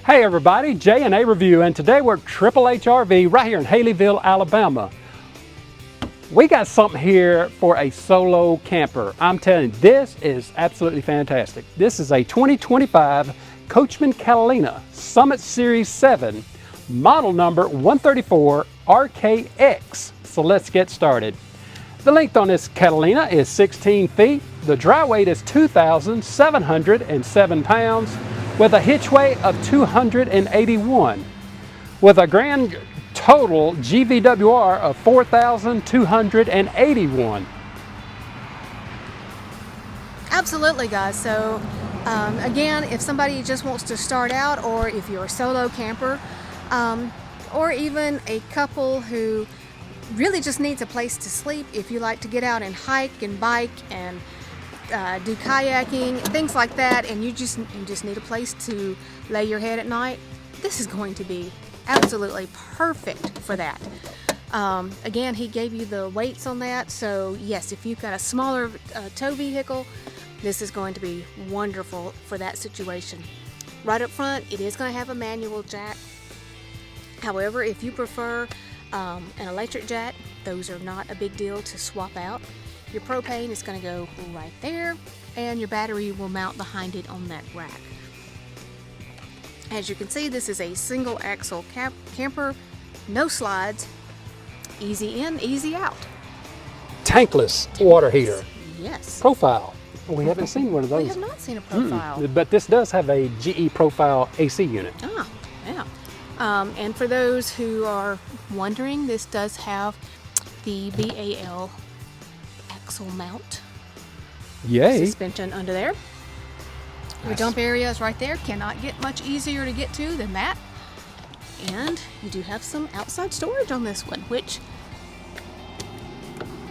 Hey everybody, J&A Review, and today we're at Triple H RV right here in Haleyville, Alabama. We got something here for a solo camper. I'm telling you, this is absolutely fantastic. This is a 2025 Coachmen Catalina Summit Series 7, model number 134 RKX. So let's get started. The length on this Catalina is 16 feet. The dry weight is 2,707 pounds. With a hitch weight of 281, with a grand total GVWR of 4,281. Absolutely, guys. So again, if somebody just wants to start out, or if you're a solo camper, or even a couple who really just needs a place to sleep, if you like to get out and hike and bike and do kayaking, things like that, and you just need a place to lay your head at night, this is going to be absolutely perfect for that. Again, he gave you the weights on that, so yes, if you've got a smaller tow vehicle, this is going to be wonderful for that situation. Right up front, it is going to have a manual jack. However, if you prefer an electric jack, those are not a big deal to swap out. Your propane is going to go right there, and your battery will mount behind it on that rack. As you can see, this is a single axle camper, no slides, easy in, easy out. Tankless water heater. Yes. Profile. We haven't seen one of those. We have not seen a profile. But this does have a GE profile AC unit. Ah, yeah. And for those who are wondering, this does have the BAL axle mount. Yay. Suspension under there. Your dump area is right there. Cannot get much easier to get to than that. And you do have some outside storage on this one, which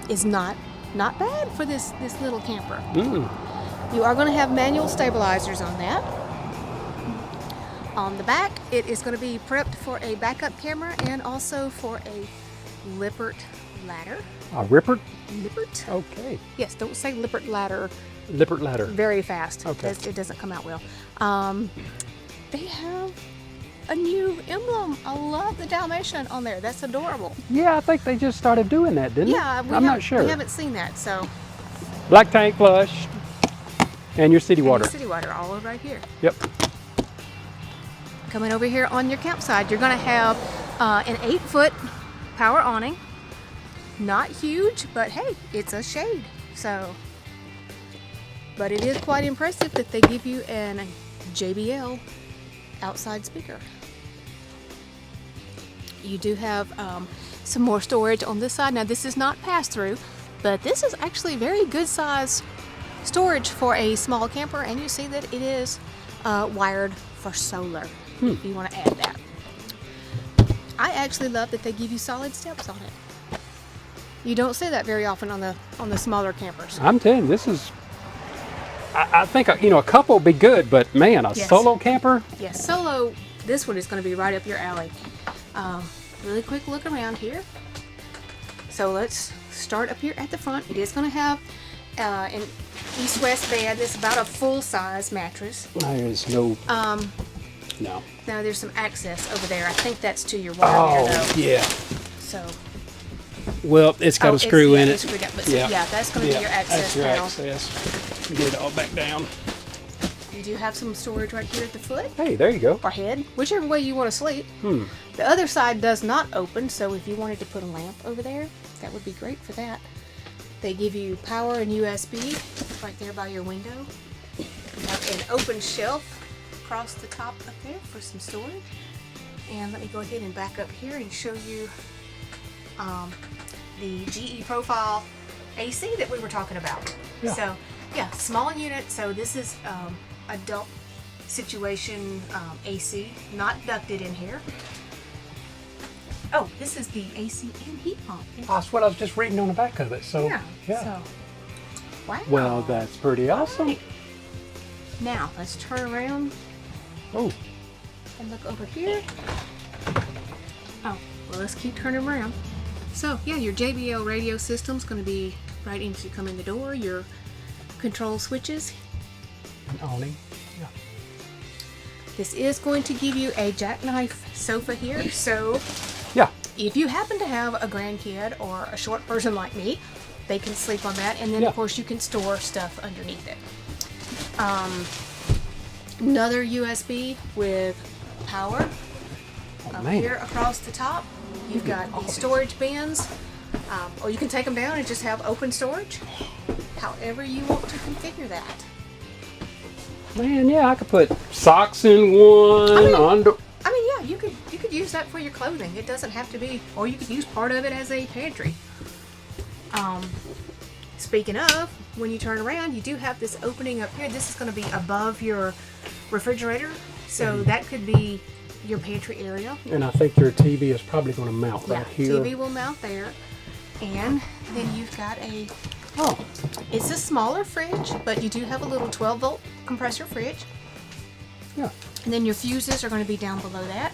is not bad for this little camper. You are going to have manual stabilizers on that. On the back, it is going to be prepped for a backup camera and also for a Lippert ladder. A Rippert? Lippert? Okay. Yes, don't say Lippert ladder. Lippert ladder. Very fast. Okay. It doesn't come out well. They have a new emblem. I love the Dalmatian on there. That's adorable. Yeah, I think they just started doing that, didn't Yeah, they? I'm not sure. We haven't seen that, so. Black tank flush. And your city water. And city water, all right here. Yep. Coming over here on your campsite, you're going to have an 8-foot power awning. Not huge, but hey, it's a shade. So, but it is quite impressive that they give you an JBL outside speaker. You do have some more storage on this side. Now, this is not pass-through, but this is actually very good size storage for a small camper, and you see that it is wired for solar. If you want to add that. I actually love that they give you solid steps on it. You don't see that very often on the smaller campers. I'm telling you, this is, I think, a couple would be good, but man, a solo camper? Yes, solo, this one is going to be right up your alley. Really quick look around here. So let's start up here at the front. It is going to have an east-west bed. It's about a full-size mattress. There's no, no. Now there's some access over there. I think that's to your wire there, though. Yeah. So. Well, it's got a screw in it. But yeah, that's going to be your access panel. Access. Get it all back down. You do have some storage right here at the foot. Hey, there you go. Or head, whichever way you want to sleep. The other side does not open, so if you wanted to put a lamp over there, that would be great for that. They give you power and USB right there by your window. You have an open shelf across the top up there for some storage. And let me go ahead and back up here and show you the GE profile AC that we were talking about. Yeah. So yeah, small unit. So this is adult situation AC, not ducted in here. Oh, this is the AC and heat pump. That's what I was just reading on the back of it. So Yeah. So, wow. Well, that's pretty awesome. Right. Now let's turn around. Oh. And look over here. Oh, well, let's keep turning around. So yeah, your JBL radio system's going to be right in as you come in the door. Your control switches. An awning. Yeah. This is going to give you a jackknife sofa here, so Yeah. if you happen to have a grandkid or a short person like me, they can sleep on that, and then Yeah. of course you can store stuff underneath it. Another USB with power up man. here across the top. You've got these storage bins, or you can take them down and just have open storage, however you want to configure that. Man, yeah, I could put socks in one. I mean, yeah, you could use that for your clothing. It doesn't have to be, or you could use part of it as a pantry. Speaking of, when you turn around, you do have this opening up here. This is going to be above your refrigerator, so that could be your pantry area. And I think your TV is probably going to mount Yeah, right here. TV will mount there, and then you've got Oh, it's a smaller fridge, but you do have a little 12-volt compressor fridge. yeah. And then your fuses are going to be down below that.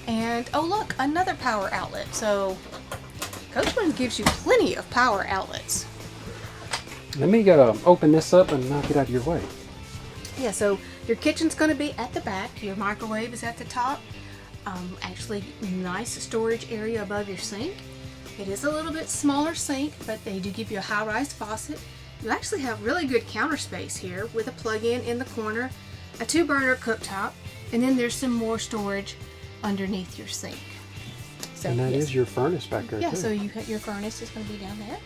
And oh look, another power outlet. So Coachmen gives you plenty of power outlets. Let me open this up and knock it out of your way. Yeah, so your kitchen's going to be at the back. Your microwave is at the top. Actually, nice storage area above your sink. It is a little bit smaller sink, but they do give you a high-rise faucet. You actually have really good counter space here with a plug-in in the corner, a 2-burner cooktop, and then there's some more storage underneath your sink. So, And that is your furnace back there, yeah, too. so your furnace is going to be down there.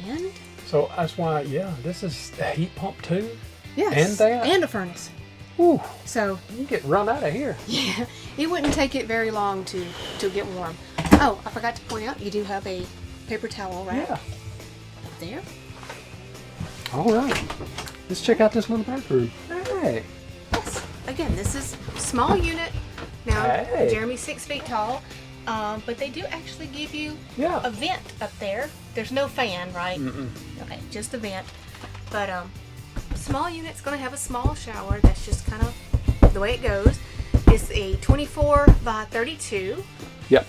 And So that's why, yeah, this is a heat pump, too. yes, And that? and a furnace. Ooh, So you get run out of here. yeah, it wouldn't take it very long to get warm. Oh, I forgot to point out, you do have a paper towel rack Yeah. up there. All right. Let's check out this little bathroom. Hey. Yes. Again, this is small unit. Now, Hey. Jeremy's 6 feet tall, but they do actually give you Yeah. a vent up there. There's no fan, right? Mm-mm. Okay, just a vent. But small unit's going to have a small shower. That's just kind of the way it goes. It's a 24 by 32. Yep.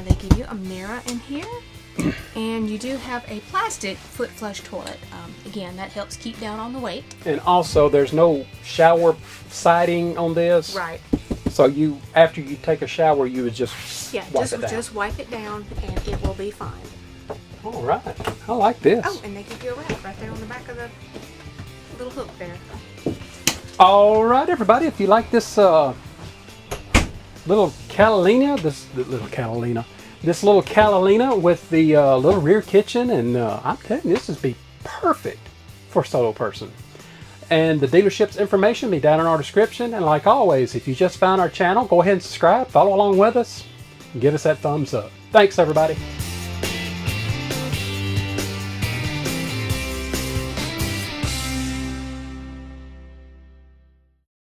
They give you a mirror in here. And you do have a plastic foot flush toilet. Again, that helps keep down on the weight. And also, there's no shower siding on this. Right. So you, after you take a shower, you would just wipe it down. Just wipe it down and it will be fine. All right. I like this. Oh, and they give you a wrap right there on the back of the little hook there. All right, everybody. If you like this little Catalina, this little Catalina with the little rear kitchen, and I'm telling you, this would be perfect for a solo person. And the dealership's information will be down in our description. And like always, if you just found our channel, go ahead and subscribe, follow along with us, and give us that thumbs up. Thanks, everybody.